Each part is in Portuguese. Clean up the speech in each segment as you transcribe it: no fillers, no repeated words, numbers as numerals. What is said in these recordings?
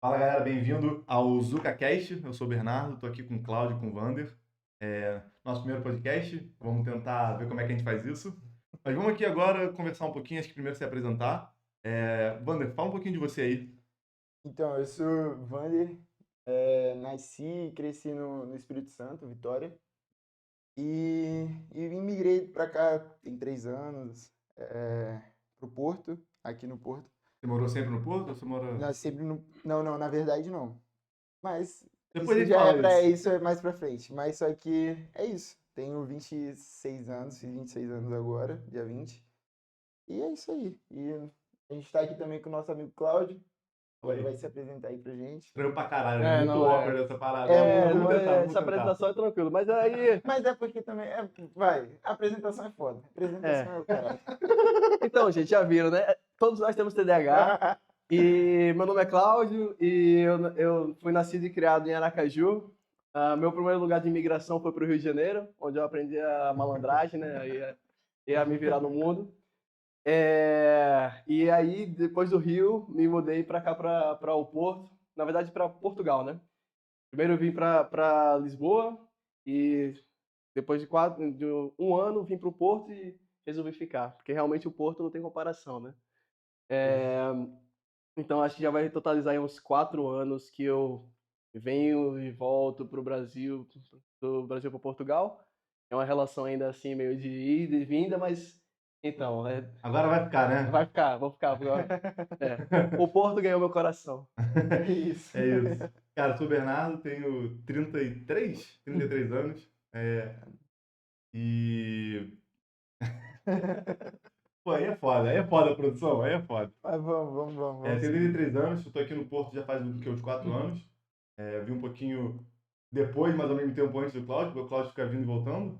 Fala galera, bem-vindo ao ZucaCast. Eu sou o Bernardo, estou aqui com o Cláudio e com o Vander. Nosso primeiro podcast, vamos tentar ver como é que a gente faz isso. Mas vamos aqui agora conversar um pouquinho, acho que primeiro se apresentar. Vander, fala um pouquinho de você aí. Então, eu sou Vander, nasci e cresci no Espírito Santo, Vitória, e imigrei para cá tem 3 anos, pro Porto, aqui no Porto. Você morou sempre no Porto ou você mora... Nasci sempre no... Não, não, na verdade não. Mas Depois a isso gente já é fala para isso. isso, é mais pra frente. Mas só que é isso. Tenho 26 anos, fiz 26 anos agora, dia 20. E é isso aí. E a gente tá aqui também com o nosso amigo Cláudio. Fala Ele aí. vai se apresentar aí pra gente. Trampo pra caralho, né? É, Muito não, awkward essa parada. É Vamos não muito. tentar, é, vamos essa tentar. apresentação é tranquilo, mas aí, Mas é porque também. Vai, a apresentação é foda. A apresentação é. é o caralho. Então, gente, já viram, né? Todos nós temos TDAH e meu nome é Cláudio e eu fui nascido e criado em Aracaju. Meu primeiro lugar de imigração foi para o Rio de Janeiro, onde eu aprendi a malandragem, né? Ia me virar no mundo. E aí, depois do Rio, me mudei para cá, para o Porto, na verdade, para Portugal, né? Primeiro eu vim para Lisboa e depois de um ano vim para o Porto e resolvi ficar, porque realmente o Porto não tem comparação, né? Então acho que já vai totalizar aí uns 4 anos que eu venho e volto para o Brasil, do Brasil para Portugal. É uma relação ainda assim meio de ida e vinda, mas então, Agora vai ficar, vai né? ficar, vou ficar. O Porto ganhou meu coração. É isso. É isso. Cara, eu sou o Bernardo, tenho 33 anos. E Pô, aí é foda a produção, aí é foda. Mas vamos Tenho seguir. 33 anos, estou aqui no Porto já faz uns 4 anos. Vi um pouquinho depois, mas ao mesmo tempo antes do Cláudio, porque o Cláudio fica vindo e voltando.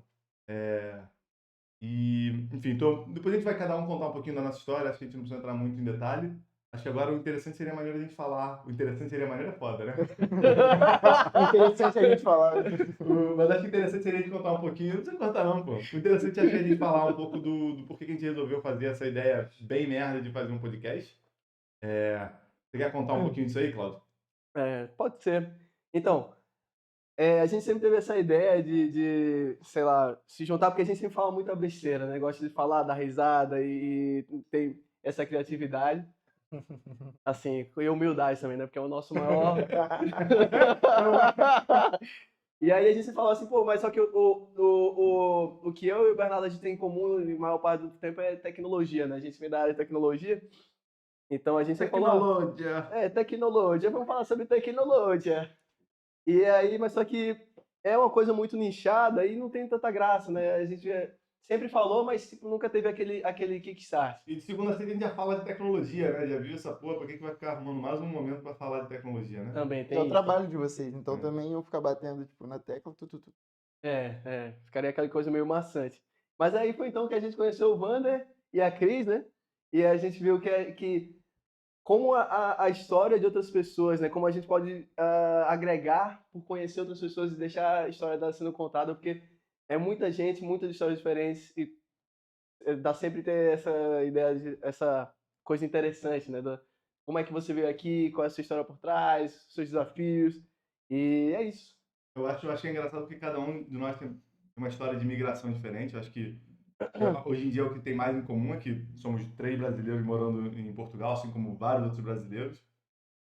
Enfim, então, depois a gente vai cada um contar um pouquinho da nossa história, acho que a gente não precisa entrar muito em detalhe. Acho que agora o interessante seria a maneira de a gente falar. O interessante seria a maneira foda, né? Interessante a gente falar. Mas acho que interessante seria a gente contar um pouquinho. Não precisa contar, não, pô. O interessante acho que é a gente falar um pouco do porquê que a gente resolveu fazer essa ideia bem merda de fazer um podcast. Você quer contar um pouquinho disso aí, Cláudio? Pode ser. Então, a gente sempre teve essa ideia sei lá, se juntar, porque a gente sempre fala muita besteira, né? Gosta de falar, dar risada e tem essa criatividade, assim, e humildade também, né? Porque é o nosso maior. E aí a gente falou assim, pô, mas só que o que eu e o Bernardo a gente tem em comum, na maior parte do tempo, é tecnologia, né? A gente vem da área de tecnologia, então a gente sempre falou, Tecnologia. tecnologia, vamos falar sobre tecnologia. E aí, mas só que é uma coisa muito nichada e não tem tanta graça, né? A gente sempre falou, mas tipo, nunca teve aquele kickstart. E de segunda a sexta a gente já fala de tecnologia, né? Já viu essa porra? Por que que vai ficar arrumando mais um momento para falar de tecnologia, né? Também É o tem isso. trabalho de vocês, então É. também eu ficar batendo tipo, na tecla. Ficaria aquela coisa meio maçante. Mas aí foi então que a gente conheceu o Vander e a Cris, né? E a gente viu que como a história de outras pessoas, né? Como a gente pode agregar por conhecer outras pessoas e deixar a história dela sendo contada, porque é muita gente, muitas histórias diferentes e dá sempre ter essa ideia, essa coisa interessante, né? Como é que você veio aqui, qual é a sua história por trás, seus desafios, e é isso. Eu acho que é engraçado porque cada um de nós tem uma história de imigração diferente. Eu acho que hoje em dia o que tem mais em comum é que somos 3 brasileiros morando em Portugal, assim como vários outros brasileiros.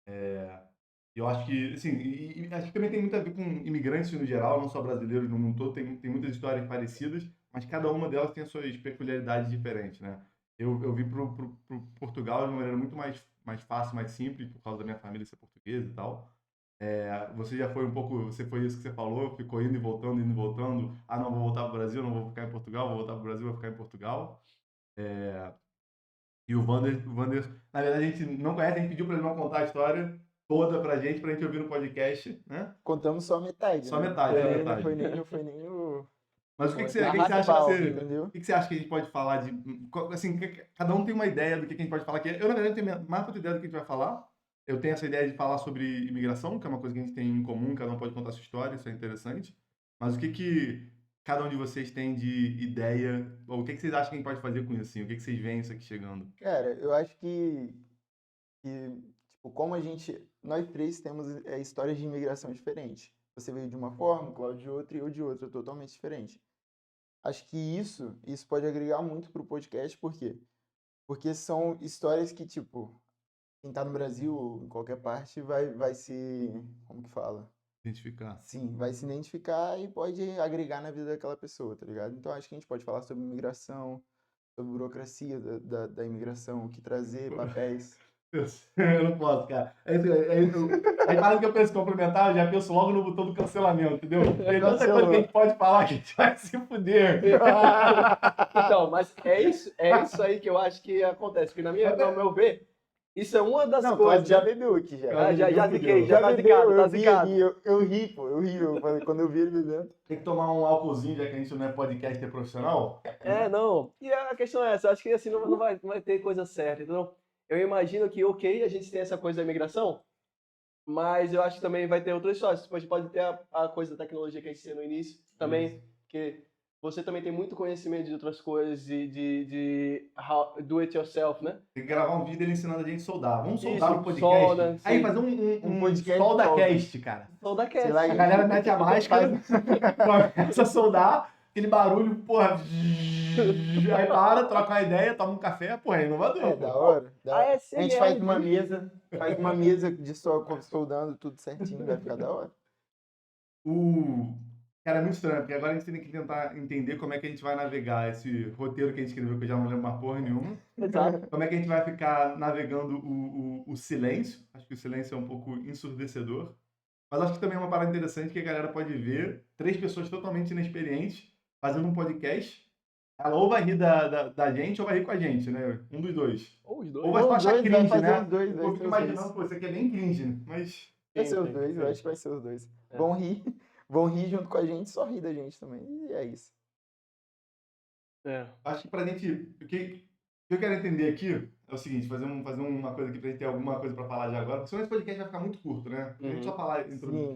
E eu acho que, assim, e acho que também tem muito a ver com imigrantes no geral, não só brasileiros no mundo todo, tem muitas histórias parecidas, mas cada uma delas tem as suas peculiaridades diferentes, né? Eu vim pro Portugal de uma maneira muito mais fácil, mais simples, por causa da minha família ser portuguesa e tal. Você já foi um pouco, você foi isso que você falou, ficou indo e voltando, indo e voltando. Ah, não, vou voltar para o Brasil, não vou ficar em Portugal, vou voltar para o Brasil, vou ficar em Portugal. E o Vander, na verdade, a gente não conhece, a gente pediu para ele não contar a história toda pra gente ouvir no podcast, né? Contamos só metade, Só né? metade, só Não metade. foi nem, não foi nem o. Mas A o que que você acha raspal, o entendeu? que que você acha que a gente pode falar de, assim, cada um tem uma ideia do que a gente pode falar aqui. Eu, na verdade, tenho a mais puta ideia do que a gente vai falar. Eu tenho essa ideia de falar sobre imigração, que é uma coisa que a gente tem em comum, cada um pode contar a sua história, isso é interessante. Mas o que que cada um de vocês tem de ideia, ou o que que vocês acham que a gente pode fazer com isso, assim? O que vocês veem isso aqui chegando? Cara, eu acho que tipo, como a gente nós três temos histórias de imigração diferentes. Você veio de uma forma, o Cláudio de outra e eu de outra, totalmente diferente. Acho que isso pode agregar muito pro podcast, por quê? Porque são histórias que, tipo, quem tá no Brasil ou em qualquer parte vai se, como que fala? Identificar. Sim, vai se identificar e pode agregar na vida daquela pessoa, tá ligado? Então acho que a gente pode falar sobre imigração, sobre burocracia da imigração, o que trazer, papéis. Eu não posso, cara. Aí para que eu penso em complementar, eu já penso logo no botão do cancelamento, entendeu? Tem tanta coisa que a gente pode falar que a gente vai se fuder. Então, mas é isso aí que eu acho que acontece. Porque no meu ver, isso é uma das Não, coisas. Cláudio já bebeu aqui já. Ah, já ziquei, Já já tá bebeu, zicado, tá eu vi zicado. ali, eu ri, pô, eu ri. Eu falei, quando eu vi ele bebendo. Tem que tomar um álcoolzinho, já que a gente não é podcaster profissional. Não. E a questão é essa, eu acho que assim não vai ter coisa certa. Então, eu imagino que, ok, a gente tem essa coisa da imigração, mas eu acho que também vai ter outras histórias. Pode ter a coisa da tecnologia que a gente tinha no início também, porque você também tem muito conhecimento de outras coisas, de do it yourself, né? Tem que gravar um vídeo dele ensinando a gente a soldar. Vamos soldar Isso, no podcast. solda, Aí sim. fazer um podcast solda solda. cast, cara. Solda Sei lá, cast. A galera mete a máscara, começa a soldar, aquele barulho, porra. Aí para, troca uma ideia, toma um café, porra, é inovador. É, pô. da hora. Da hora. ASMR. A gente faz uma mesa de soldando tudo certinho, vai ficar da hora. Cara, é muito estranho, porque agora a gente tem que tentar entender como é que a gente vai navegar esse roteiro que a gente escreveu, que eu já não lembro mais porra nenhuma. Exato. Como é que a gente vai ficar navegando o silêncio. Acho que o silêncio é um pouco ensurdecedor. Mas acho que também é uma parada interessante que a galera pode ver 3 pessoas totalmente inexperientes fazendo um podcast. Ela ou vai rir da gente ou vai rir com a gente, né? Um dos dois. Ou os dois. Ou vai Ou os achar dois, vai cringe, fazer né? os dois, vai Eu ser fico os imaginando, dois. pô, isso aqui é bem cringe, né? Mas Vai ser os Sim, dois, sim. eu acho que vai ser os dois. É. Vão rir junto com a gente, só rir da gente também. E é isso. acho que pra gente... O que eu quero entender aqui é o seguinte, fazer uma coisa aqui pra gente ter alguma coisa pra falar de agora, porque senão esse podcast vai ficar muito curto, né? Se a gente só falar,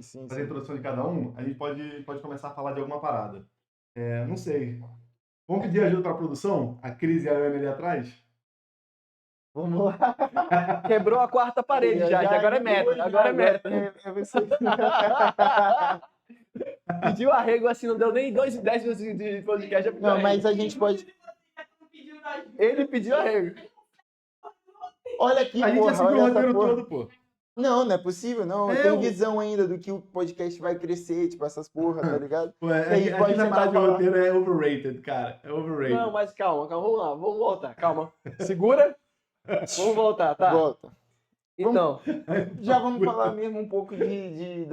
Sim. fazer a introdução de cada um, a gente pode começar a falar de alguma parada. Não sei. Vamos pedir ajuda pra produção? A Cris e a Ana ali atrás? Vamos lá. Quebrou a quarta parede já agora é meta. Agora é meta. É você. Pediu arrego assim, não deu nem 10 minutos de podcast. Já pediu Não, arrego. mas a gente pode. Ele pediu arrego. Olha aqui, A gente porra, já seguiu o olha essa roteiro porra. todo, pô. Não é possível, não. É, Eu tenho eu- visão ainda do que o podcast vai crescer, tipo, essas porra, tá ligado? Pô, aí, aqui pode essa sentar parada de e falar. roteiro é overrated, cara. É overrated. Não, mas calma, vamos lá, vamos voltar, calma. Segura. Vamos voltar, tá? Volta. Então, Já vamos falar mesmo um pouco da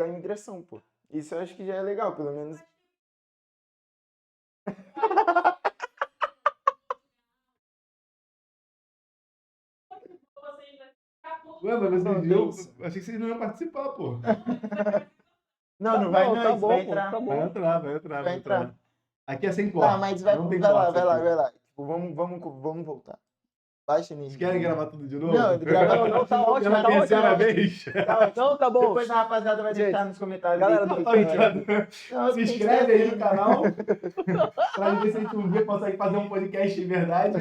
imigração, pô. Isso eu acho que já é legal, pelo menos. Ué, mas Não, vocês Deus. achei que vocês não iam participar, pô. Não vai não, tá isso bom, vai pô, entrar. tá bom. Vai entrar. Aqui é sem Tá, corte. mas vai não tem lá, corte aqui. vai lá. Tipo, vamos voltar. Baixa a Vocês energia. querem gravar tudo de novo? Não, gravar não, tá ótimo, Pela tá ótimo. terceira vez. Não, tá bom. Depois a rapaziada vai Gente, deixar nos comentários. galera aí do quem Patreon, quer. Não, Se quem inscreve quiser aí no canal pra ver se a gente um dia consegue fazer um podcast de verdade.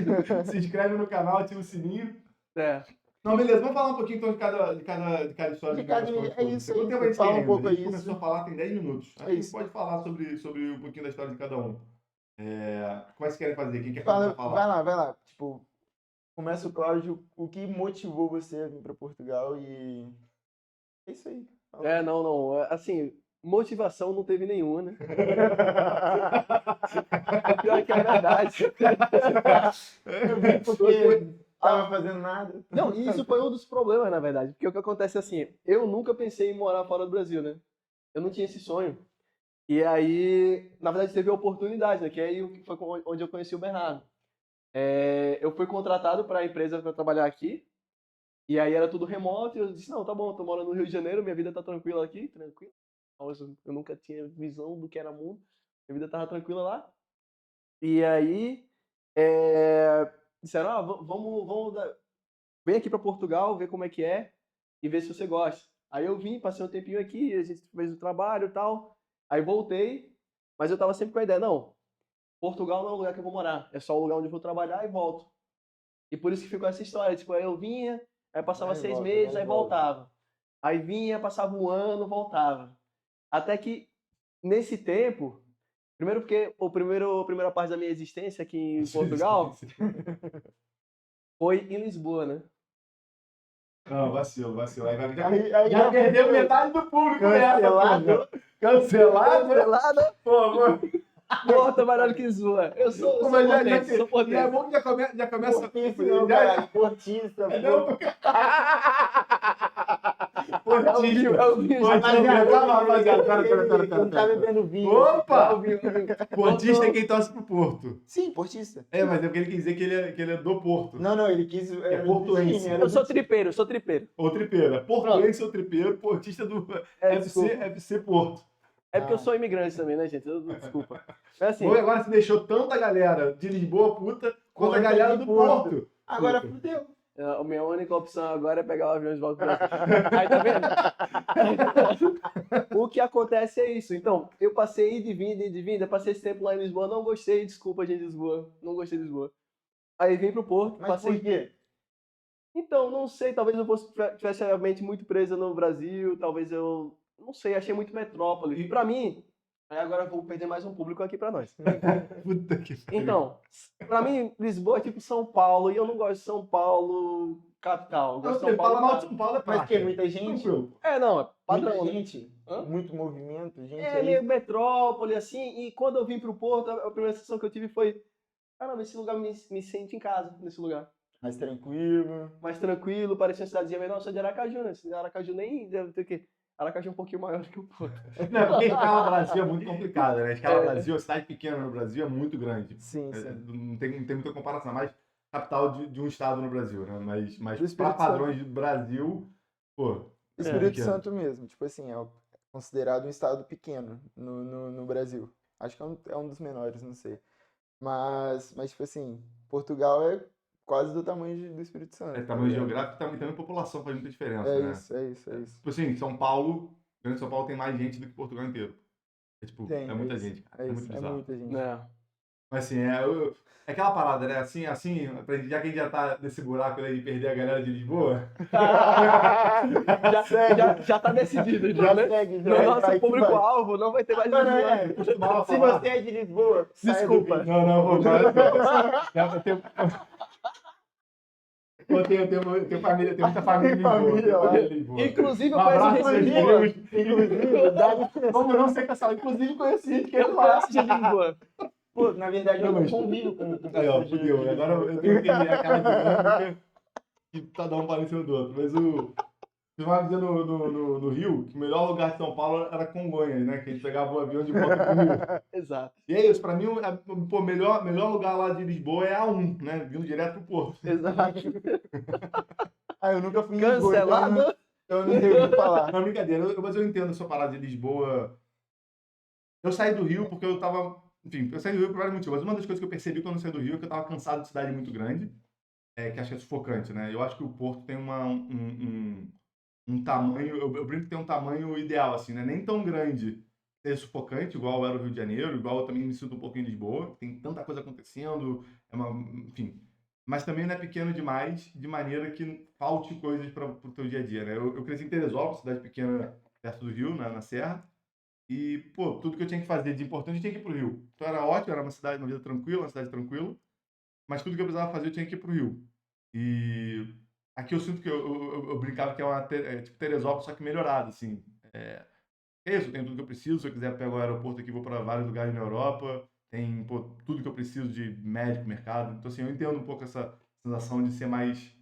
Se inscreve no canal, ativa o sininho. É. Não, beleza, vamos falar um pouquinho então de cada história. De cada- história. é isso Quanto aí, tempo a gente fala tem um ainda? pouco A gente aí, começou isso. a falar tem 10 minutos. Acho que a gente isso. pode falar sobre um pouquinho da história de cada um. Como é que vocês querem fazer? Quem quer Fala, começar a falar? vai lá. Tipo, começa o Cláudio. O que motivou você a vir pra Portugal e... É isso aí. Fala. Não. Assim, motivação não teve nenhuma, né? Pior que é verdade. Eu vim porque tava fazendo nada. Não, e isso foi um dos problemas, na verdade. Porque o que acontece é assim, eu nunca pensei em morar fora do Brasil, né? Eu não tinha esse sonho. E aí, na verdade, teve a oportunidade, né? Que aí foi onde eu conheci o Bernardo. Eu fui contratado para a empresa para trabalhar aqui. E aí era tudo remoto. E eu disse, não, tá bom, eu tô morando no Rio de Janeiro, minha vida tá tranquila aqui, tranquila. Eu nunca tinha visão do que era mundo. Minha vida tava tranquila lá. E aí, disseram, vem aqui para Portugal, ver como é que é e ver se você gosta. Aí eu vim, passei um tempinho aqui, a gente fez o trabalho e tal. Aí voltei, mas eu tava sempre com a ideia, não, Portugal não é o lugar que eu vou morar, é só o lugar onde eu vou trabalhar e volto. E por isso que ficou essa história, tipo, aí eu vinha, aí passava Vai e 6 volta, meses, vai e aí volta. voltava. Aí vinha, passava um ano, voltava. Até que, nesse tempo, primeiro porque a primeira parte da minha existência aqui em Portugal foi em Lisboa, né? Não, vacilo. Aí Já perdeu metade do público Cancelado. nessa, porra. Cancelado? Cancelado, Pô, Porto melhor que Lisboa. Eu sou Pô, mas potente, sou já é potente. bom que já começa... Portista, não, já- caralho. Portista, Não, pô. Portista. É o vinho, Rapaziada, calma, rapaziada. Pera. Não tá bebendo vinho. Opa! é o vinho. Portista é quem torce pro Porto. Sim, portista. É, mas é porque ele quis dizer que ele é do Porto. Não, ele quis... É portuense. Sim, era Eu sou do- tripeiro. Ou tripeiro. É portuense ou tripeiro, portista do Desculpa. FC Porto. É porque eu sou imigrante também, né, gente? Desculpa. É assim, Ou agora se deixou tanta galera de Lisboa puta quanto a Quanto galera de do Porto. Porto. Agora Puta. fudeu. a minha única opção agora é pegar o avião de volta pro Brasil. Aí, tá vendo? O que acontece é isso. Então, eu passei ida e vinda, passei esse tempo lá em Lisboa, não gostei, desculpa, gente de Lisboa, não gostei de Lisboa. Aí vim pro Porto, Mas passei... por quê? Então, não sei, talvez eu tivesse a mente muito presa no Brasil, talvez eu, não sei, achei muito metrópole. E pra mim, aí agora eu vou perder mais um público aqui pra nós. Puta que pariu. Então, pra mim, Lisboa é tipo São Paulo, e eu não gosto de São Paulo capital. Eu gosto de São Você Paulo. fala mal de São Paulo é Mas prática. que muita gente? Tranquilo. É, não, é padrão, Muita né? gente? Hã? Muito movimento, gente É aí. meio metrópole, assim, e quando eu vim pro Porto, a primeira sensação que eu tive foi, caramba, esse lugar me sente em casa, nesse lugar. Mais tranquilo. Mais tranquilo, parecia uma cidadezinha menor, eu sou de Aracaju, né? Aracaju nem deve ter o quê? Aracaju é um pouquinho maior do que o Porto. Não, porque escala Brasil é muito complicada, né? Escala É. Brasil, a cidade pequena no Brasil é muito grande. Sim, É, sim. não tem muita comparação, mas capital de um estado no Brasil, né? Mas Do Espírito para padrões do Brasil, pô, Espírito pequeno. Santo mesmo, tipo assim, é considerado um estado pequeno no Brasil. Acho que é um dos menores, não sei. Mas, tipo assim, Portugal é quase do tamanho do Espírito Santo. É tá tamanho ligado? geográfico e também população faz muita diferença, É né? isso, é isso, é isso. Tipo assim, São Paulo, Grande São Paulo tem mais gente do que Portugal inteiro. É tipo, Tem, é muita isso, gente, cara. É É muito isso, é bizarro. muita gente. É. Mas assim, é aquela parada, né? Assim, já que a gente já tá nesse buraco aí de perder a galera de Lisboa, já tá decidido, Já né? segue, já No vai, nosso vai que vai. público-alvo não vai ter mais Agora Lisboa. é, costumava se falar. você é de Lisboa, saia do Desculpa. vídeo. Não, pô, eu tenho família, tem muita família em Lisboa. Família tem lá. família em Lisboa. Inclusive, eu Um conheço abraço, gente de meus Lisboa. primos. Inclusive, dá licença. Vamos não ser cancelados. Inclusive, conheci gente que Eu conheço gente de Lisboa. Pô, na verdade, eu Não, não mas- convivo com Aí, ó, pessoas de fudeu. Agora eu tenho que entender aquela dinâmica que cada um pareceu do outro. Mas você vai dizer no Rio que o melhor lugar de São Paulo era Congonhas, né? Que a gente pegava o avião de volta pro Rio. Exato. E é isso, pra mim, o melhor lugar lá de Lisboa é A1, né? Vindo direto pro Porto. Exato. Ah, eu nunca fui em Lisboa, Cancelado. então eu não sei o que falar. Não, brincadeira, mas eu entendo a sua parada de Lisboa. Eu saí do Rio porque eu tava. Enfim, eu saí do Rio por vários motivos. Mas uma das coisas que eu percebi quando eu saí do Rio é que eu tava cansado de cidade muito grande, que acho que é sufocante, né? Eu acho que o Porto tem um tamanho. Eu brinco que tem um tamanho ideal, assim, né? Nem tão grande ser sufocante, igual era o Rio de Janeiro, igual eu também me sinto um pouco em Lisboa. Tem tanta coisa acontecendo, enfim. Mas também não é pequeno demais, de maneira que falte coisas para o teu dia a dia, né? Eu cresci em Teresópolis, cidade pequena perto do Rio, na Serra, e, pô, tudo que eu tinha que fazer de importante eu tinha que ir pro Rio. Então era ótimo, era uma vida tranquila, uma cidade tranquila, mas tudo que eu precisava fazer eu tinha que ir pro Rio. E aqui eu sinto que eu brincava que tipo Teresópolis, só que melhorado, assim. É isso, eu tenho tudo que eu preciso, se eu quiser pegar o aeroporto aqui, vou para vários lugares na Europa, tem, pô, tudo que eu preciso de médico, mercado. Então, assim, eu entendo um pouco essa sensação de ser mais...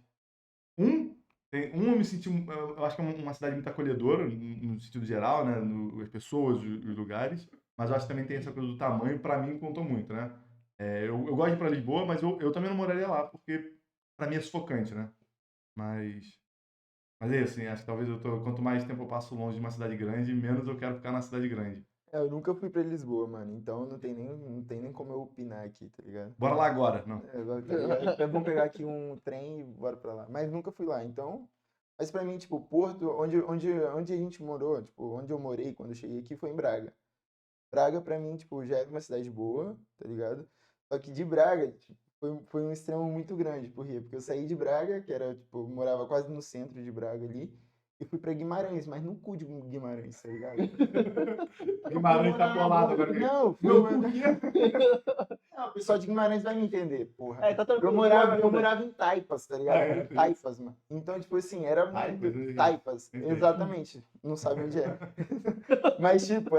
eu me senti, eu acho que é uma cidade muito acolhedora, no sentido geral, né? As pessoas, os lugares, mas eu acho que também tem essa coisa do tamanho, para mim, contou muito, né? Eu gosto de ir para Lisboa, mas eu também não moraria lá, porque para mim é sufocante, né? Mas é isso, assim, acho que talvez quanto mais tempo eu passo longe de uma cidade grande, menos eu quero ficar na cidade grande. Eu nunca fui pra Lisboa, mano, então não tem nem como eu opinar aqui, tá ligado? Bora lá agora, não. Vamos pegar aqui um trem e bora pra lá. Mas nunca fui lá, então... Mas pra mim, tipo, Porto, onde a gente morou, tipo, onde eu morei quando eu cheguei aqui foi em Braga. Braga, pra mim, tipo, já era uma cidade boa, tá ligado? Só que de Braga, tipo, foi um extremo muito grande. Por quê? Porque eu saí de Braga, que era, tipo, eu morava quase no centro de Braga ali, e fui pra Guimarães, mas no cu de Guimarães, tá ligado? Guimarães tá colado agora. Não, Meu cu quê? Não, o pessoal de Guimarães vai me entender, porra. Tá tranquilo. Eu morava em Taipas, tá ligado? É, Em Taifas, mano. Então, tipo assim, era Taipas, muito... Taipas, entendi. exatamente. Não sabe onde é. Mas, tipo,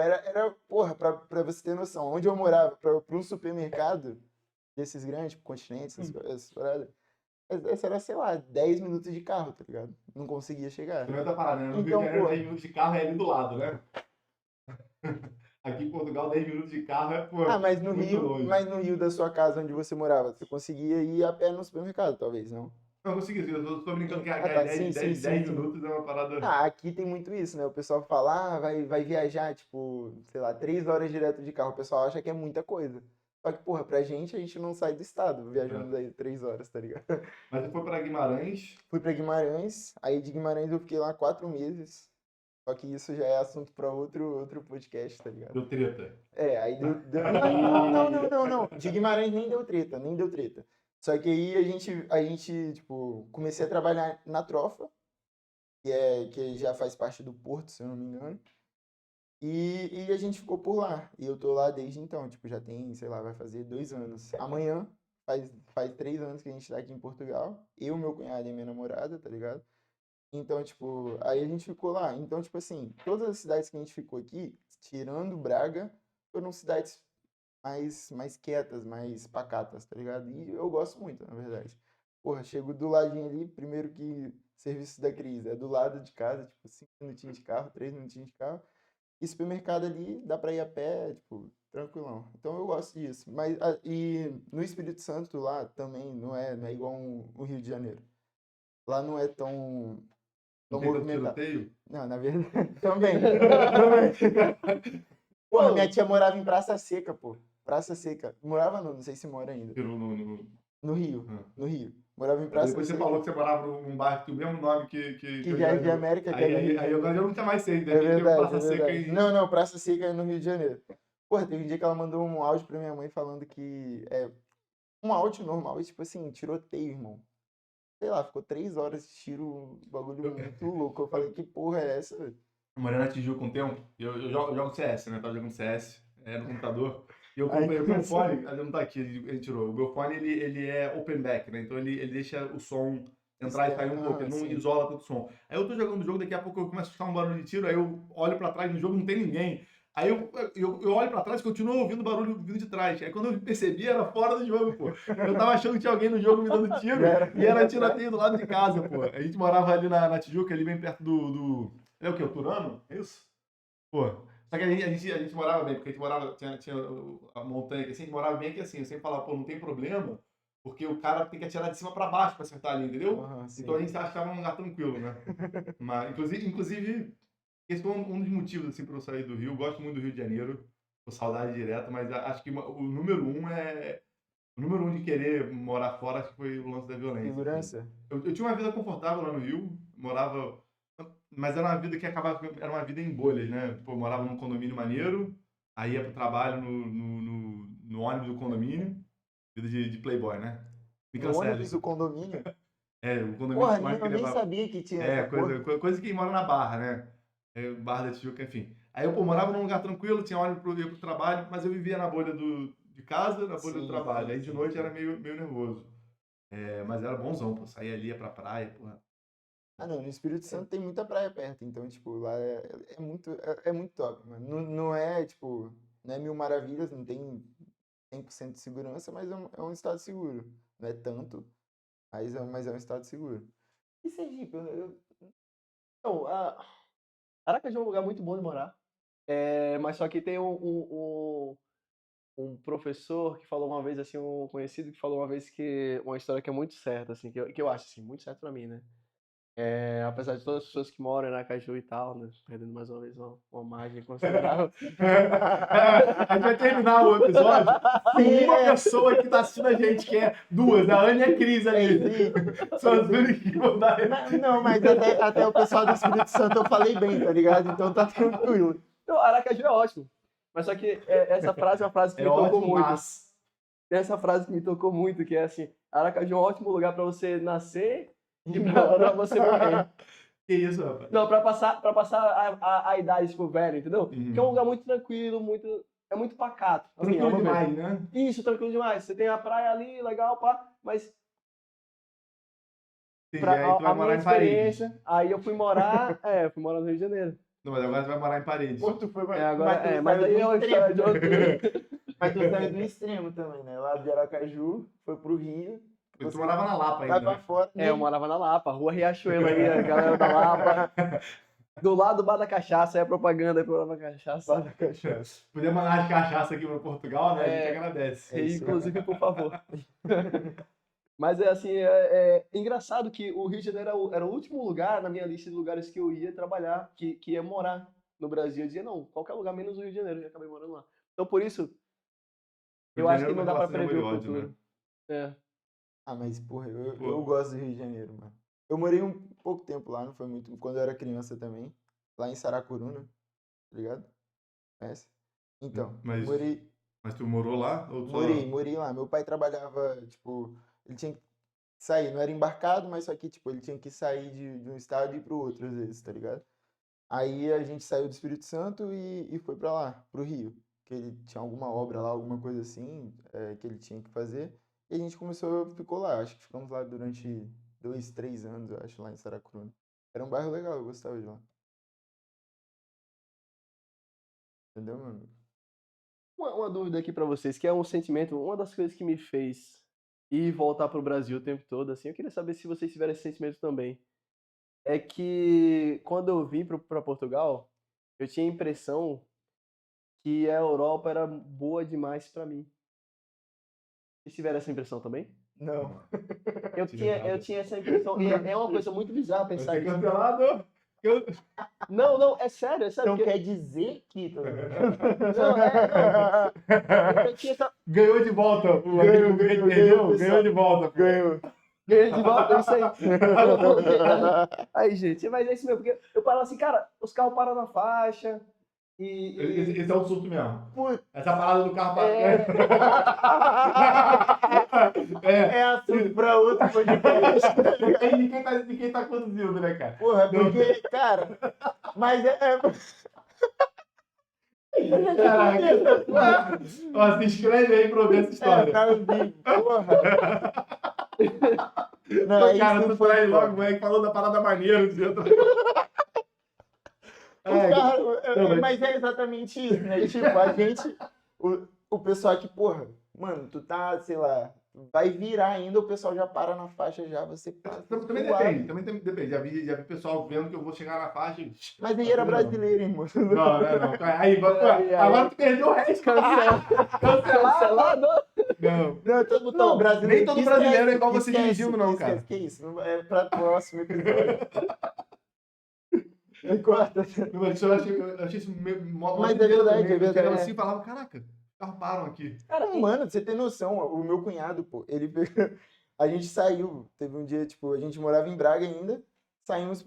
porra, pra você ter noção, onde eu morava, pra um supermercado desses grandes, tipo, Continentes, essas paradas, essa era, sei lá, 10 minutos de carro, tá ligado? Não conseguia chegar. Também outra parada, né? No Rio Então, de Janeiro, pô. 10 minutos de carro é ali do lado, né? Aqui em Portugal, 10 minutos de carro é, pô, Ah, mas no muito Rio, longe. mas no Rio da sua casa, onde você morava, você conseguia ir a pé no supermercado, talvez, não? Não, consegui, eu tô brincando que a Ah, tá, 10 sim. minutos é uma parada... Ah, aqui tem muito isso, né? O pessoal fala, vai viajar, tipo, sei lá, 3 horas direto de carro. O pessoal acha que é muita coisa. Só que, porra, pra gente, a gente não sai do estado viajando daí 3 horas, tá ligado? Mas você foi pra Guimarães, Fui pra Guimarães, aí de Guimarães eu fiquei lá 4 meses. Só que isso já é assunto pra outro podcast, tá ligado? deu treta. Aí não. De Guimarães nem deu treta, nem deu treta. Só que aí a gente, tipo, comecei a trabalhar na Trofa, que já faz parte do Porto, se eu não me engano. E a gente ficou por lá. E eu tô lá desde então, tipo, já tem, sei lá, vai fazer 2 anos. Amanhã faz 3 anos que a gente tá aqui em Portugal. Eu, meu cunhado e minha namorada, tá ligado? Então, tipo, aí a gente ficou lá. Então, tipo assim, todas as cidades que a gente ficou aqui, tirando Braga, foram cidades mais quietas, mais pacatas, tá ligado? E eu gosto muito, na verdade. Porra, chego do ladinho ali, primeiro que serviço da crise, é do lado de casa, tipo, 5 minutinhos de carro, 3 minutinhos de carro. E supermercado ali, dá pra ir a pé, tipo, tranquilão. Então eu gosto disso. Mas, e no Espírito Santo lá também não é igual o Rio de Janeiro. Lá não é tão Não tem tanto movimentado. tiroteio? Não, na verdade, também. Porra, minha tia morava em Praça Seca, pô. Praça Seca. Morava não sei se mora ainda. Tirou no... No Rio, Ah. no Rio. Morava em Praça Depois você Seca. falou que você morava num bairro que tem o mesmo nome que Que já é de América, que é no Rio. Aí agora eu nunca mais sei, É daqui tem verdade, Praça é Seca verdade. em... Não, Praça Seca é no Rio de Janeiro. Porra, teve um dia que ela mandou um áudio pra minha mãe falando que é um áudio normal e tipo assim, tiroteio, irmão. Sei lá, ficou 3 horas de tiro, um bagulho muito louco. Eu falei, que porra é essa, velho? Eu morei na Tijuca um tempo, eu jogo CS, né? Tava jogando CS no computador. E eu Aí comprei um começou. fone, ele não tá aqui, ele tirou. O meu fone, ele é open back, né? Então ele deixa o som entrar e sair um pouco, ele não sim. isola todo o som. Aí eu tô jogando o jogo, daqui a pouco eu começo a escutar um barulho de tiro, aí eu olho pra trás no jogo, não tem ninguém. Aí eu olho pra trás e continuo ouvindo barulho vindo de trás. Aí quando eu percebi, era fora do jogo, pô. Eu tava achando que tinha alguém no jogo me dando tiro, e era tiroteio do lado de casa, pô. A gente morava ali na Tijuca, ali bem perto do... É o que? O Turano? É isso? Pô, só que a gente morava bem, porque a gente morava, tinha a montanha aqui assim, a gente morava bem aqui assim, eu sempre falava, pô, não tem problema, porque o cara tem que atirar de cima pra baixo pra acertar ali, entendeu? Aham, sim. Então a gente achava um lugar tranquilo, né? Mas, inclusive, esse foi um dos motivos, assim, pra eu sair do Rio, eu gosto muito do Rio de Janeiro, tô saudade direta, mas acho que o número um de querer morar fora, acho que foi o lance da violência. Assim. Segurança? Eu tinha uma vida confortável lá no Rio, morava... Mas era uma vida que acabava... Era uma vida em bolhas, né? Pô, eu morava num condomínio maneiro, aí ia pro trabalho no ônibus do condomínio, vida de playboy, né? Me No cancele. ônibus do condomínio? O condomínio Porra, mais que eu nem levava... sabia que tinha essa porra. coisa que mora na Barra, né? Barra da Tijuca, enfim. Aí eu, pô, morava num lugar tranquilo, tinha ônibus ia pro trabalho, mas eu vivia na bolha de casa, na bolha do Sim, trabalho. Aí de sim, noite sim. era meio nervoso. Mas era bonzão, pô. Saía ali, ia pra praia, porra. Ah, não, no Espírito Santo tem muita praia perto, então, tipo, lá é muito top, mano. Não é, tipo, não é mil maravilhas, não tem 100% de segurança, mas é um estado seguro. Não é tanto, mas é um estado seguro. E Sergipe, Então, Aracaju é um lugar muito bom de morar. Mas só que tem um professor que falou uma vez, assim, um conhecido que falou uma vez que uma história que é muito certa, assim, que eu acho, assim, muito certo pra mim, né? Apesar de todas as pessoas que moram em Aracaju e tal, né? Perdendo mais uma vez uma margem considerável. A gente vai terminar o episódio com uma pessoa que tá assistindo a gente, que é duas, a Ana e a Cris ali. São as únicas que vão dar. Não, mas até o pessoal do Espírito Santo eu falei bem, tá ligado? Então tá tranquilo. Então, Aracaju é ótimo. Mas só que essa frase é uma frase que me tocou ótimo, muito. mas... Tem essa frase que me tocou muito, que é assim, Aracaju é um ótimo lugar pra você nascer e pra você morrer. Que isso, rapaz? Não, pra passar a idade, tipo, velho, entendeu? Uhum. Porque é um lugar muito tranquilo, é muito pacato. Assim, Tranquilo ao meu ver. demais, né? Isso, tranquilo demais. Você tem a praia ali, legal, pá, mas Entendi. Aí tu vai a minha morar em Paredes. experiência, aí eu fui morar no Rio de Janeiro. Não, mas agora tu vai morar em Paredes. Pô, tu foi, Agora, mas tu mas saiu aí do é uma história extremo. de outro. Mas tu saiu do extremo também, né? Lá de Aracaju, foi pro Rio. Tu morava na Lapa Vai ainda, pra né? fora. Eu morava na Lapa, Rua Riachuelo aí, a galera da Lapa. Do lado do Bar da Cachaça, aí a propaganda aí pro Bar da Cachaça. Bar da cachaça. Podia mandar as cachaça aqui pra Portugal, né? A gente É. agradece. É isso aí. Inclusive, por favor. Mas é assim, engraçado que o Rio de Janeiro era o último lugar na minha lista de lugares que eu ia trabalhar, que ia morar no Brasil. Eu dizia, não, qualquer lugar menos o Rio de Janeiro, eu já acabei morando lá. Então, por isso, eu acho que não dá pra prever o futuro. É. Ah, mas, porra, eu Pô. gosto do Rio de Janeiro, mano. Eu morei um pouco tempo lá, não foi muito. Quando eu era criança também. Lá em Saracuruna, tá ligado? Conhece? Então, Mas tu morou lá? Ou só... morei lá. Meu pai trabalhava, tipo, ele tinha que sair, não era embarcado, mas só que, tipo, ele tinha que sair de um estado e ir pro outro, às vezes, tá ligado? Aí a gente saiu do Espírito Santo e foi pra lá, pro Rio. Que ele tinha alguma obra lá, alguma coisa assim, que ele tinha que fazer. E a gente ficou lá. Acho que ficamos lá durante 2, 3 anos, eu acho, lá em Saracuruna. Era um bairro legal, eu gostava de lá. Entendeu, meu amigo? Uma dúvida aqui pra vocês, que é um sentimento, uma das coisas que me fez ir e voltar pro Brasil o tempo todo, assim, eu queria saber se vocês tiveram esse sentimento também. É que quando eu vim pra Portugal, eu tinha a impressão que a Europa era boa demais pra mim. Vocês tiveram essa impressão também? Não. Eu tinha essa impressão, e é uma coisa muito bizarra Vai pensar ser isso. cancelado? Não, é sério, Então porque... quer dizer que... Não, não. Eu tinha essa... Ganhou de volta. Ganhou, Perdeu, pessoal. ganhou de volta. Pô. Ganhou. Ganhei de volta, é isso aí. Aí, gente, mas é isso mesmo, porque eu falo assim, cara, os carros param na faixa e... Esse é um surto mesmo. Putz, Essa parada do carro é assunto pra outro podcast. de quem tá conduzindo, né, cara? Porra, porque, cara, mas Caraca. Ó, se inscreve aí pra eu ver essa história. tá ouvindo, porra. Não, é Cara, isso tu foi traz logo, foda. o moleque falou da parada maneira. Dentro. Mas é exatamente isso, né? Tipo, a gente, o pessoal que, porra, mano, tu tá, sei lá, vai virar ainda, o pessoal já para na faixa, já você passa. Também suave. depende. Já vi pessoal vendo que eu vou chegar na faixa e... Mas aí era brasileiro, irmão. Não. Aí, agora tu perdeu o resto. Cancelado? Não. Não, todo brasileiro. Nem todo que brasileiro é igual esquece, você dirigindo, não, que cara. esquece, que isso? Não é pra próximo episódio. Me corta. Eu achei isso meio... Mas é verdade, é Eu chegava verdade. assim e falava, caraca, os carros param aqui. Cara, mano, você tem noção, o meu cunhado, pô, a gente saiu, teve um dia, tipo, a gente morava em Braga ainda, saímos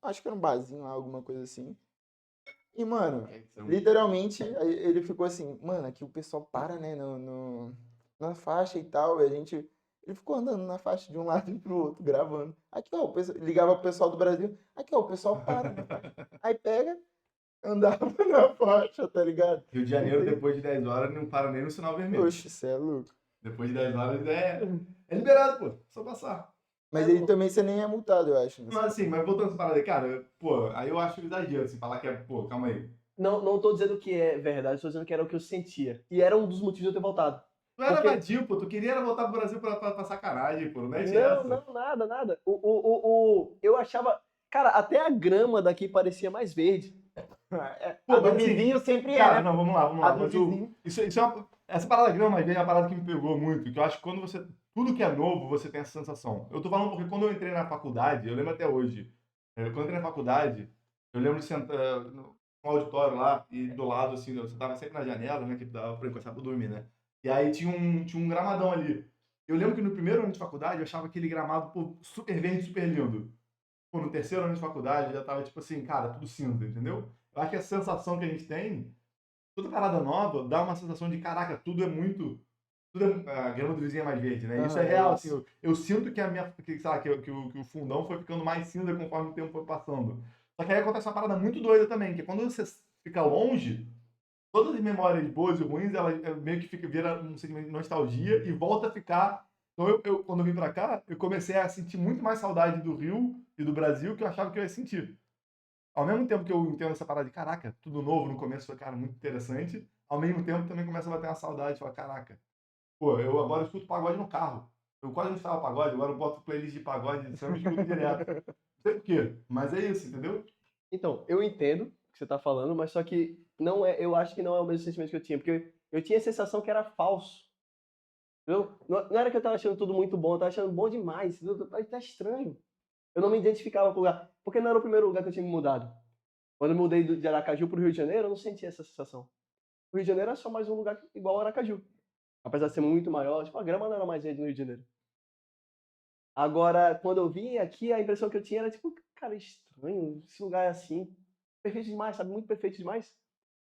acho que era um barzinho lá, alguma coisa assim. E, mano, literalmente, ele ficou assim, mano, aqui o pessoal para, né, na faixa e tal, e ele ficou andando na faixa de um lado e pro outro, gravando. Aqui, ó, ligava pro pessoal do Brasil, aqui, ó, o pessoal para na faixa. Aí pega, andava na faixa, tá ligado? Rio de Janeiro, depois de 10 horas, não para nem no sinal vermelho. Oxe, você é louco. Depois de 10 horas é liberado, pô. Só passar. Mas ele também você nem é multado, eu acho. Né? Mas assim, mas voltando essa parada aí, cara, pô, aí eu acho exagero, assim, falar que é, pô, calma aí. Não tô dizendo que é verdade, tô dizendo que era o que eu sentia. E era um dos motivos de eu ter voltado. Tu era Porque- vadio, pô, tu queria era voltar pro Brasil pra sacanagem, pô, não é Não, essa. não, nada. Eu achava... Cara, até a grama daqui parecia mais verde. Pô, Pô, do mas assim, vizinho sempre Cara, é, né? não, vamos lá. A do Mas vizinho. isso é essa parada grama, às vezes, é uma parada que me pegou muito, que eu acho que quando você... Tudo que é novo, você tem essa sensação. Eu tô falando porque quando eu entrei na faculdade, eu lembro até hoje, quando eu entrei na faculdade, eu lembro de sentar no auditório lá, e do lado, assim, eu sentava sempre na janela, né, que dava pra encostar pra dormir, né? E aí tinha um gramadão ali. Eu lembro que no primeiro ano de faculdade, eu achava aquele gramado, pô, super verde, super lindo. Pô, no terceiro ano de faculdade, eu já tava, tipo assim, cara, tudo cinza, entendeu? Eu acho que a sensação que a gente tem, toda parada nova, dá uma sensação de, caraca, tudo é muito tudo a grama do vizinho é mais verde, né? Isso é Aham, real, é assim, eu sinto que a minha, que, sei lá, que o fundão foi ficando mais cinza conforme o tempo foi passando. Só que aí acontece uma parada muito doida também, que é quando você fica longe, todas as memórias boas e ruins, elas meio que vira um sentimento de nostalgia e volta a ficar. Então, quando eu vim pra cá, eu comecei a sentir muito mais saudade do Rio e do Brasil que eu achava que eu ia sentir. Ao mesmo tempo que eu entendo essa parada de, caraca, tudo novo no começo foi, cara, muito interessante, ao mesmo tempo também começa a bater uma saudade, falar, caraca, pô, eu agora escuto pagode no carro. Eu quase não escutava pagode, agora eu boto playlist de pagode de samba e escuto direto. Não sei por quê, mas é isso, entendeu? Então, eu entendo o que você tá falando, mas só que não é, eu acho que não é o mesmo sentimento que eu tinha, porque eu tinha a sensação que era falso. Entendeu? Não era que eu tava achando tudo muito bom, eu tava achando bom demais. Mas tá estranho. Eu não me identificava com o lugar. Porque não era o primeiro lugar que eu tinha me mudado. Quando eu mudei de Aracaju pro Rio de Janeiro, eu não sentia essa sensação. O Rio de Janeiro é só mais um lugar igual ao Aracaju. Apesar de ser muito maior, tipo, a grama não era mais verde no Rio de Janeiro. Agora, quando eu vim aqui, a impressão que eu tinha era tipo, cara, estranho, esse lugar é assim. Perfeito demais, sabe? Muito perfeito demais.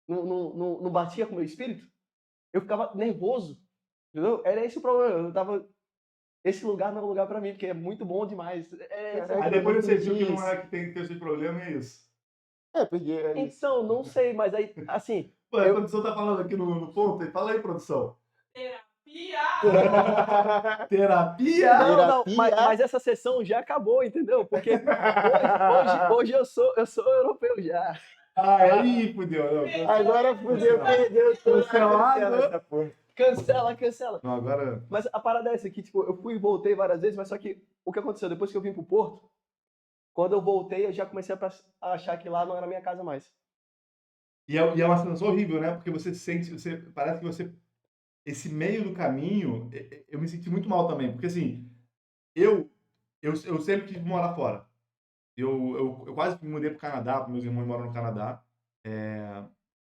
Não batia com o meu espírito. Eu ficava nervoso. Entendeu? Era esse o problema. Eu tava. Esse lugar não é um lugar pra mim, porque é muito bom demais. Caraca, Aí eu não depois você viu entendi que não isso. é que tem que ter esse problema, é isso. É, porque é isso. Então, não sei, mas aí, assim, Pô, a eu. produção tá falando aqui no ponto, aí fala aí, produção. Terapia! Terapia! Não, Terapia. mas essa sessão já acabou, entendeu? Porque hoje eu sou europeu já. Aí, fudeu. Não, Agora fudeu, perdeu tudo. Cancelado. Cancela essa porra. Cancela, cancela. não, agora. Mas a parada é essa aqui, tipo, eu fui e voltei várias vezes, mas só que o que aconteceu? Depois que eu vim pro Porto, quando eu voltei, eu já comecei a achar que lá não era minha casa mais. E é uma sensação horrível, né? Porque você sente, parece que você. Esse meio do caminho, eu me senti muito mal também. Porque assim, eu sempre quis morar fora. Eu quase me mudei pro Canadá, porque meus irmãos moram no Canadá. É,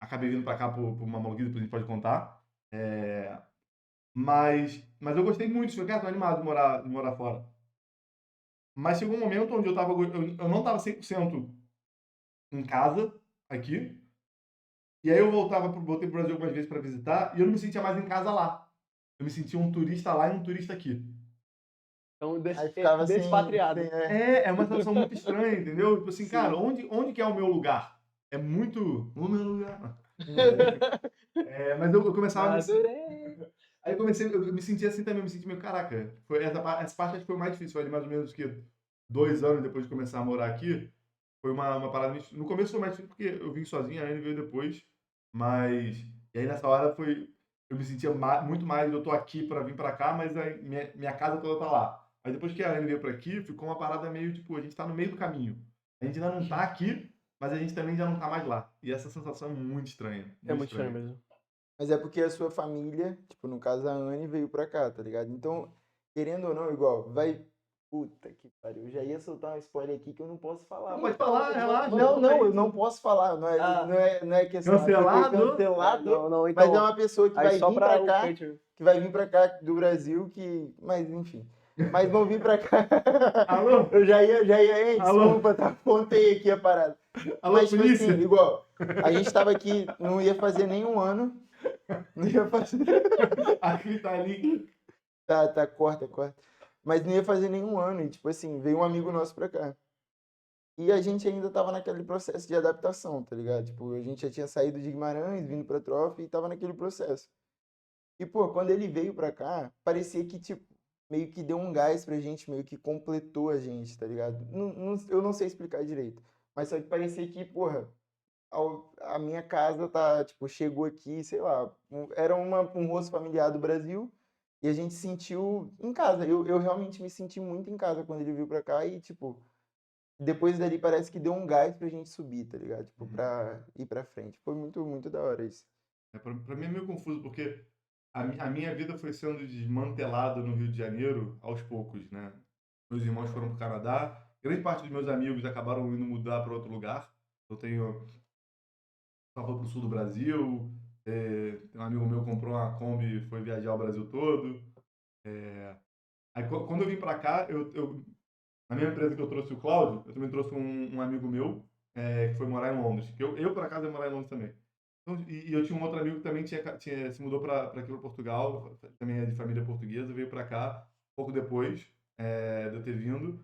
acabei vindo para cá por uma maluquice, depois a gente pode contar. É, mas eu gostei muito, falei, cara, tô animado de morar fora. Mas chegou um momento onde eu não estava 100% em casa, aqui, e aí eu voltei pro Brasil algumas vezes para visitar, e eu não me sentia mais em casa lá. Eu me sentia um turista lá e um turista aqui. Então, Aí ficava sem, despatriado. É uma situação muito estranha, entendeu? Tipo assim, Sim. cara, onde que é o meu lugar? É muito o meu lugar. Mas eu começava a me Adorei. Aí eu me senti assim também, eu me senti meio, caraca, essa parte acho que foi mais difícil, foi ali mais ou menos que 2 anos depois de começar a morar aqui, foi uma parada, no começo foi mais difícil porque eu vim sozinho, a Anne veio depois, mas, e aí nessa hora eu me sentia muito mais, eu tô aqui para vir para cá, mas a minha casa toda tá lá. Aí depois que a Anne veio para aqui, ficou uma parada meio, tipo, a gente tá no meio do caminho. A gente ainda não tá aqui, mas a gente também já não tá mais lá. E essa sensação é muito estranha. É muito estranho mesmo. Mas é porque a sua família, tipo, no caso a Anne veio pra cá, tá ligado? Então, querendo ou não, igual, vai. Puta que pariu. Eu já ia soltar um spoiler aqui que eu não posso falar. Não, pode falar, relaxa. Não, eu não posso falar. Não é, Ah. não é questão. Cancelado? Foi cancelado. Não, Mas então, é uma pessoa que aí vai só vir pra pra o cá, Patreon. que vai vir pra cá do Brasil, que. Mas enfim. Mas vão vir pra cá. Alô? Eu já ia, ei, Alô? desculpa, tá? Apontei aqui a parada. Alô, Mas, tipo polícia? assim, igual, a gente tava aqui, não ia fazer nem um ano. Não ia fazer. Aqui tá ali. Tá, corta. Mas não ia fazer nenhum ano. E, tipo assim, veio um amigo nosso pra cá. E a gente ainda tava naquele processo de adaptação, tá ligado? Tipo, a gente já tinha saído de Guimarães, vindo pra Trofe e tava naquele processo. E, pô, quando ele veio pra cá, parecia que, tipo, meio que deu um gás pra gente, meio que completou a gente, tá ligado? Eu não sei explicar direito. Mas só que parecia que, porra, a minha casa tá, tipo, chegou aqui, sei lá, era um rosto familiar do Brasil e a gente sentiu em casa. Eu realmente me senti muito em casa quando ele veio pra cá e, tipo, depois dali parece que deu um gás pra gente subir, tá ligado? Tipo, pra ir pra frente. Foi muito, muito da hora isso. Pra mim é meio confuso, porque a minha vida foi sendo desmantelada no Rio de Janeiro aos poucos, né? Meus irmãos foram pro Canadá, grande parte dos meus amigos acabaram indo mudar para outro lugar. Eu tenho só foi pro sul do Brasil, um amigo meu comprou uma Kombi e foi viajar o Brasil todo. Aí quando eu vim para cá, na mesma empresa que eu trouxe o Cláudio, eu também trouxe um amigo meu que foi morar em Londres. Eu por acaso, ia morar em Londres também. Então, e eu tinha um outro amigo que também se mudou para aqui para Portugal, também é de família portuguesa, veio para cá pouco depois de eu ter vindo.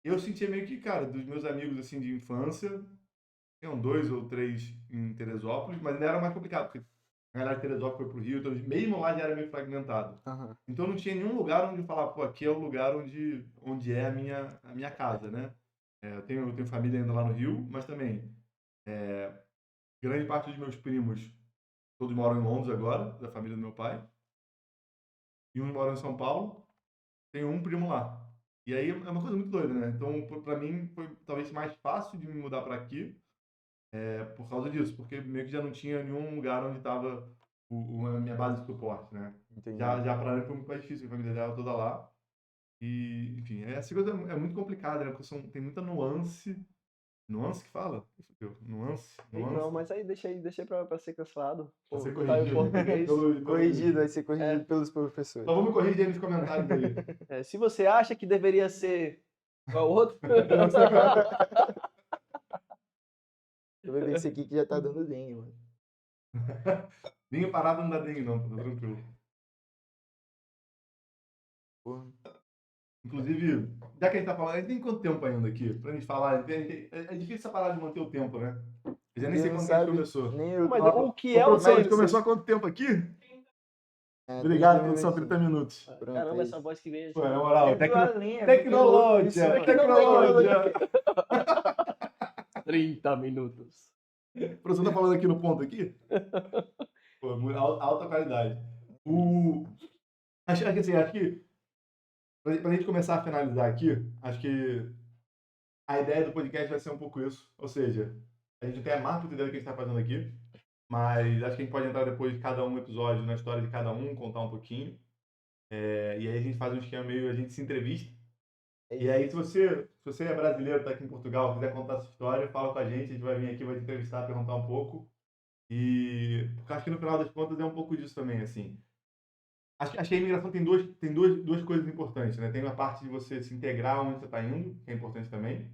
E eu sentia meio que, cara, dos meus amigos assim de infância, tinham 2 ou 3 em Teresópolis, mas ainda era mais complicado, porque a galera de Teresópolis foi pro Rio, então mesmo lá já era meio fragmentado. Aham. Então não tinha nenhum lugar onde eu falava, pô, aqui é o lugar onde é a minha casa, né? Eu tenho família ainda lá no Rio, mas também grande parte dos meus primos, todos moram em Londres agora, da família do meu pai, e uns moram em São Paulo, tenho um primo lá. E aí é uma coisa muito doida, né? Então, para mim, foi talvez mais fácil de me mudar para aqui, por causa disso, porque meio que já não tinha nenhum lugar onde estava a minha base de suporte, né? Entendi. Já para mim foi muito mais difícil, a família dela toda lá. E, enfim, essa coisa é muito complicada, né? Porque tem muita nuance. Nuance que fala? Nuance? Sei Nuance? não, mas aí deixa pra ser cancelado. Pra ser Pô, tá em corrigido. português. Corrigido, vai ser corrigido pelos professores. Então vamos corrigir aí nos comentários aí. Se você acha que deveria ser qual outro, Eu vou ver esse aqui que já tá dando dengue, mano. Vinho parado não dá dengue não, tá tranquilo. Porra. Inclusive, já que a gente tá falando, a gente tem quanto tempo ainda aqui? Pra gente falar, é difícil essa parada de manter o tempo, né? Eu já nem sei Não quando que a gente sabe, começou. nem eu. mas Ó, o que é o produção, a gente tempo? começou há quanto tempo aqui? É, Obrigado, 30 produção, 30 minutos. Pronto, Caramba, é essa isso. voz que veio. Pô, na moral, Tecnologia. tecnologia. 30 minutos. A produção tá falando aqui no ponto aqui? Pô, alta qualidade. Acho que pra gente começar a finalizar aqui, acho que a ideia do podcast vai ser um pouco isso. Ou seja, a gente não tem a mais puta ideia do que a gente está fazendo aqui, mas acho que a gente pode entrar depois de cada um episódio na história de cada um, contar um pouquinho. E aí a gente faz um esquema meio, a gente se entrevista. E aí, se você é brasileiro, está aqui em Portugal, quiser contar a sua história, fala com a gente vai vir aqui, vai te entrevistar, perguntar um pouco. Porque acho que no final das contas é um pouco disso também, assim. Acho que a imigração tem duas coisas importantes, né? Tem a parte de você se integrar onde você está indo, que é importante também.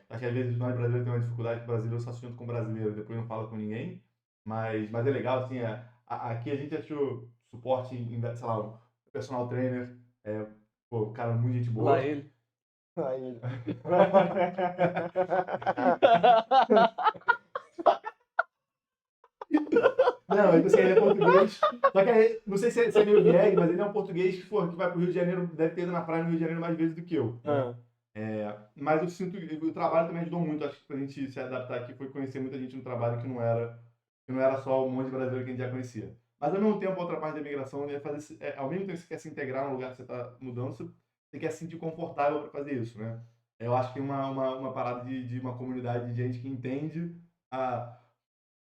Acho que às vezes nós brasileiros temos uma dificuldade, que o brasileiro só se junta com o brasileiro, depois não fala com ninguém. Mas é legal, assim, aqui a gente achou suporte sei lá, o personal trainer, pô, cara, muito gente boa. Lá ele. Aí. Não, ele é português. Só que não sei se é meio viés, mas ele é um português que vai pro Rio de Janeiro, deve ter ido na praia no Rio de Janeiro mais vezes do que eu. Mas eu sinto que o trabalho também ajudou muito, acho que pra gente se adaptar aqui foi conhecer muita gente no trabalho que não era só um monte de brasileiro que a gente já conhecia. Mas ao mesmo tempo, a outra parte da imigração é ao mesmo tempo que você quer se integrar no lugar que você está mudando, você quer se sentir confortável para fazer isso, né? Eu acho que tem uma parada de uma comunidade de gente que entende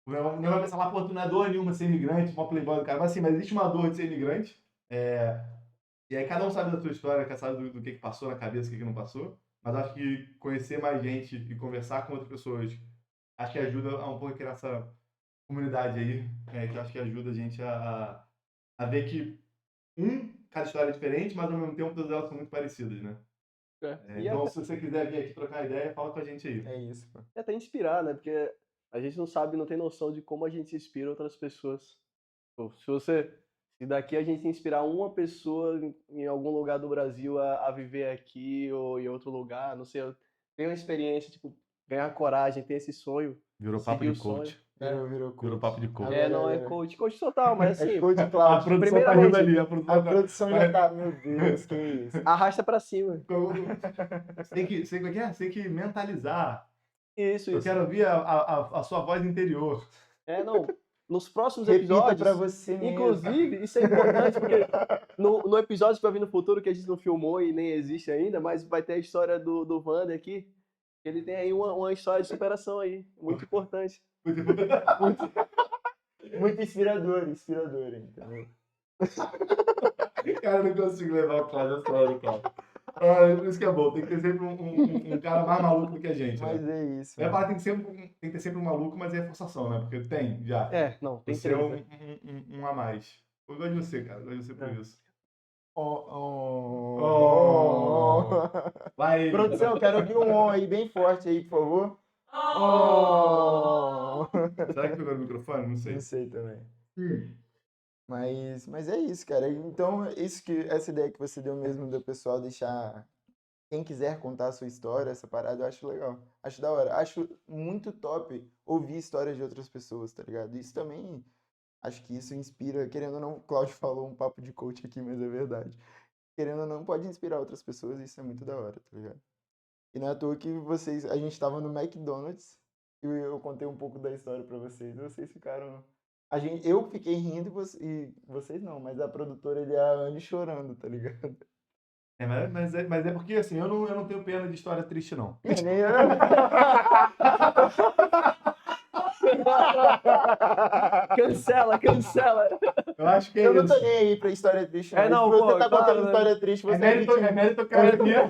não vai pensar lá, pô, tu não é dor nenhuma ser imigrante, uma playboy do cara, mas existe uma dor de ser imigrante, e aí cada um sabe da sua história, sabe do que passou na cabeça, o que não passou, mas acho que conhecer mais gente e conversar com outras pessoas, acho que ajuda a um pouco a criar essa comunidade aí, que eu acho que ajuda a gente a ver que cada história é diferente, mas ao mesmo tempo todas elas são muito parecidas, né? Então, se você quiser vir aqui trocar ideia, fala com a gente aí. É isso, pô. Até inspirar, né? Porque a gente não sabe, não tem noção de como a gente inspira outras pessoas. Pô, se daqui a gente inspirar uma pessoa em algum lugar do Brasil a viver aqui ou em outro lugar, não sei, tem uma experiência, tipo, ganhar coragem, ter esse sonho. Virou papo de coach. Virou coach. Virou papo de coach. Não é coach total, mas assim. É coach A Cláudio. produção tá rindo ali. A produção já tá, meu Deus, que isso. Arrasta pra cima. Você tem que mentalizar. Isso. Eu quero ouvir a sua voz interior. Não. Nos próximos Repita episódios. pra você mesmo. Inclusive, isso é importante, porque no episódio que vai vir no futuro, que a gente não filmou e nem existe ainda, mas vai ter a história do Wander aqui. Ele tem aí uma história de superação aí, muito importante. Muito inspirador, entendeu? Cara, eu não consigo levar o Cláudio a sério, cara. Isso que é bom, tem que ter sempre um cara mais maluco do que a gente, Mas né? é isso. Tem que ter sempre um maluco, mas é forçação, né? Porque tem, já. Tem você três, é né? um a mais. Eu gosto de você, cara. Eu gosto de você por isso. Vai. Produção, quero ouvir um on aí bem forte aí, por favor. Essa Será que pegou no microfone? Não sei. Não sei também. Mas é isso, cara. Então, essa ideia que você deu mesmo do pessoal deixar quem quiser contar a sua história, essa parada, eu acho legal. Acho da hora. Acho muito top ouvir histórias de outras pessoas, tá ligado? Isso também, acho que isso inspira, querendo ou não, o Claudio falou um papo de coach aqui, mas é verdade. Querendo ou não, pode inspirar outras pessoas, e isso é muito da hora, tá ligado? E não é à toa que a gente tava no McDonald's e eu contei um pouco da história pra vocês. E vocês ficaram. Eu fiquei rindo e vocês não, mas a produtora e a Anne chorando, tá ligado? Mas é porque, assim, eu não tenho pena de história triste, não. Nem eu. Cancela. Eu acho que é Eu não tô isso. nem aí pra história triste, não. É, não, Se você pô, tá claro, contando né? história triste, você É meritocracia.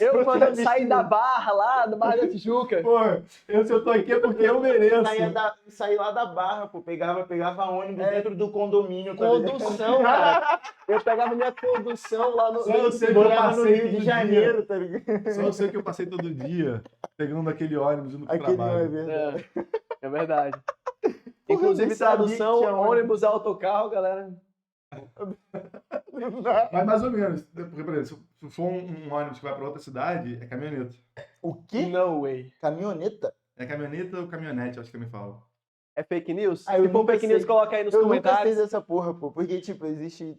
Eu, quando eu saí da Barra lá, do Barra da Tijuca, Pô, se eu tô aqui é porque eu mereço. Saí lá da Barra, pô. Pegava ônibus dentro do condomínio. Tá ligado? condução, cara. Eu pegava minha condução lá no. Só eu sei que eu Morava no passei Rio de todo Janeiro, tá ligado? dia. Só eu sei que eu passei todo dia pegando aquele ônibus indo pro Aquele não é trabalho. verdade. É verdade. Porra, eu Inclusive, nem sabia que tradução, tinha ônibus, autocarro, galera. Mas mais ou menos. Porque, por exemplo, se for um ônibus que vai pra outra cidade, é caminhoneta. O quê? No way. Caminhoneta? É caminhoneta ou caminhonete, acho que me fala. É fake news? Ah, eu Se for nunca fake news, sei. coloca aí nos Eu nunca fiz comentários. essa porra, pô. Porque, tipo, existe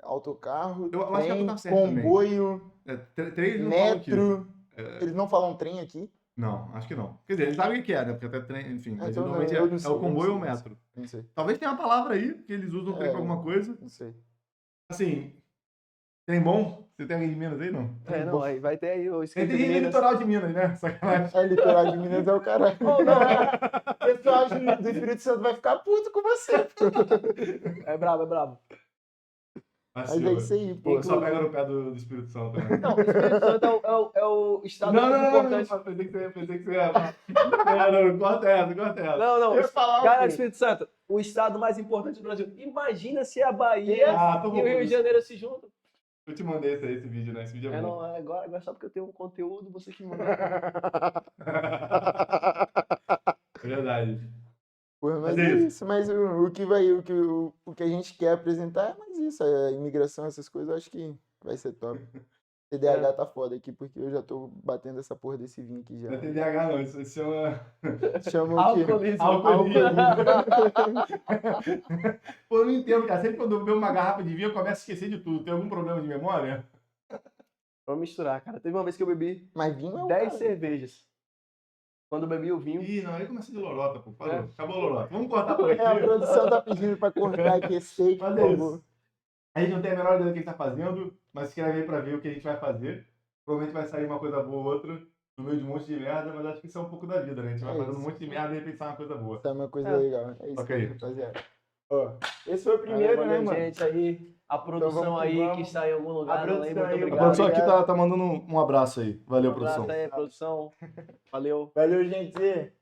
autocarro, Eu acho que trem, autocarro certo também. comboio, Três não falam aqui. metro. É, Eles não falam trem aqui? não, acho que não. Quer dizer, eles sabem o que é, né? Porque até trem, enfim. Mas Então, normalmente eu não é sei, o eu não comboio ou o sei, metro. Não sei. Talvez tenha uma palavra aí que eles usam trem pra alguma coisa. Não sei. Assim, trem bom? Você tem alguém de Minas aí, não? É, não, aí vai ter aí o Tem escrito de no Minas. litoral de Minas, né? Sacanagem. É, litoral de Minas é o caralho. Oh, não, O pessoal do Espírito Santo vai ficar puto com você. é brabo, é brabo. Mas é isso aí, pô. Só pega no pé do Espírito Santo também. Não, o Espírito Santo é o estado Não, mais não, importante. não, pensei que você ia. Não, corta essa. Não. Eu ia falar o Galera do quê? Espírito Santo, o estado mais importante do Brasil. Imagina se a Bahia Tô e bom. o Rio de Janeiro se juntam. Eu te mandei esse vídeo, né? Esse vídeo é É, bom. não, agora só porque eu tenho um conteúdo, você que manda. É verdade. Porra, mas Mas é é isso. isso. Mas o que a gente quer apresentar é mais isso. A imigração, essas coisas, eu acho que vai ser top. TDAH tá foda aqui, porque eu já tô batendo essa porra desse vinho aqui já. Não é TDAH, não. Isso se chama. Chama o quê? Alcoolismo. Pô, eu não entendo, cara. Sempre quando eu bebo uma garrafa de vinho, eu começo a esquecer de tudo. Tem algum problema de memória? Vamos misturar, cara. Teve uma vez que eu bebi Mas vinho é o 10 cara. cervejas. Quando eu bebi o vinho. Ih, não, aí começa de lorota, pô. Parou. É. Acabou a lorota. Vamos cortar por aqui. A produção tá pedindo pra cortar aqui esse steak, por Mas é favor. isso. A gente não tem a menor ideia do que a gente tá fazendo, mas se inscreve aí pra ver o que a gente vai fazer. Provavelmente vai sair uma coisa boa ou outra, no meio de um monte de merda, mas acho que isso é um pouco da vida, né? A gente vai É fazendo um isso. monte de merda e pensar uma coisa boa. Isso é uma coisa É. legal. É isso Ok. aí, rapaziada. Ó, esse foi o primeiro, Valeu, né, mano? gente aí. A produção vamos que aí vamos. que está em algum lugar. A Não produção lembro, muito aí, A obrigado. produção aqui Obrigado. tá mandando um abraço aí. Valeu, Um abraço produção. aí, produção. Valeu. Valeu, gente.